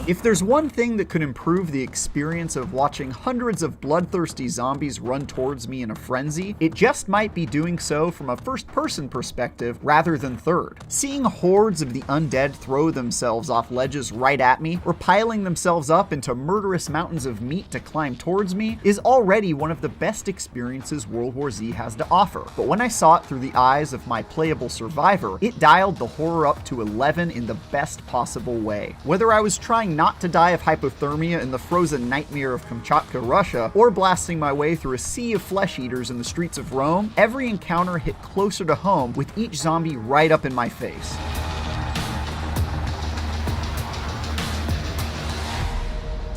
If there's one thing that could improve the experience of watching hundreds of bloodthirsty zombies run towards me in a frenzy, it just might be doing so from a first-person perspective rather than third. Seeing hordes of the undead throw themselves off ledges right at me, or piling themselves up into murderous mountains of meat to climb towards me, is already one of the best experiences World War Z has to offer. But when I saw it through the eyes of my playable survivor, it dialed the horror up to 11 in the best possible way. Whether I was trying not to die of hypothermia in the frozen nightmare of Kamchatka, Russia, or blasting my way through a sea of flesh eaters in the streets of Rome, every encounter hit closer to home with each zombie right up in my face.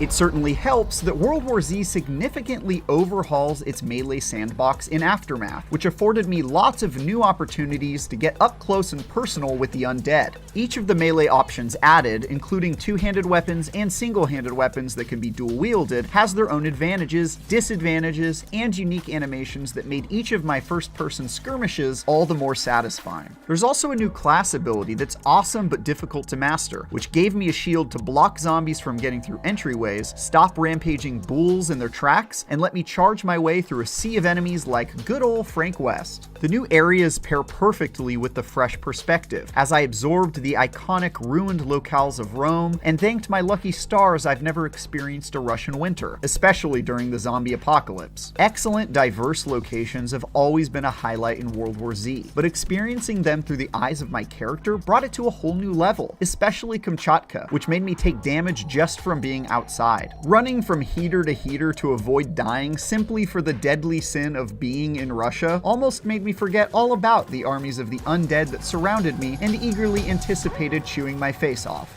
It certainly helps that World War Z significantly overhauls its melee sandbox in Aftermath, which afforded me lots of new opportunities to get up close and personal with the undead. Each of the melee options added, including two-handed weapons and single-handed weapons that can be dual-wielded, has their own advantages, disadvantages, and unique animations that made each of my first-person skirmishes all the more satisfying. There's also a new class ability that's awesome but difficult to master, which gave me a shield to block zombies from getting through entryways, stop rampaging bulls in their tracks, and let me charge my way through a sea of enemies like good old Frank West. The new areas pair perfectly with the fresh perspective, as I absorbed the iconic ruined locales of Rome and thanked my lucky stars I've never experienced a Russian winter, especially during the zombie apocalypse. Excellent, diverse locations have always been a highlight in World War Z, but experiencing them through the eyes of my character brought it to a whole new level, especially Kamchatka, which made me take damage just from being outside. Running from heater to heater to avoid dying simply for the deadly sin of being in Russia almost made me forget all about the armies of the undead that surrounded me and eagerly anticipated chewing my face off.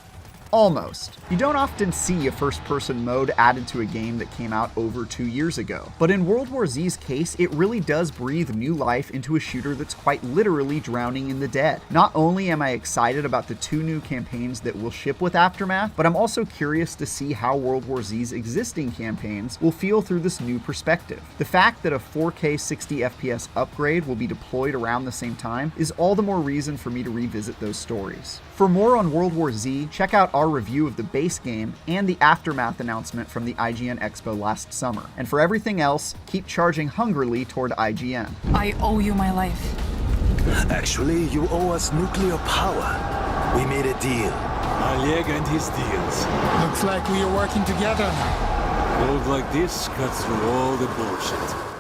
Almost. You don't often see a first-person mode added to a game that came out over 2 years ago, but in World War Z's case, it really does breathe new life into a shooter that's quite literally drowning in the dead. Not only am I excited about the 2 new campaigns that will ship with Aftermath, but I'm also curious to see how World War Z's existing campaigns will feel through this new perspective. The fact that a 4K 60 FPS upgrade will be deployed around the same time is all the more reason for me to revisit those stories. For more on World War Z, check out our review of the base game and the Aftermath announcement from the IGN Expo last summer. And for everything else, keep charging hungrily toward IGN. I owe you my life. Actually, you owe us nuclear power. We made a deal. Oleg and his deals. Looks like we are working together now. Gold like this cuts through all the bullshit.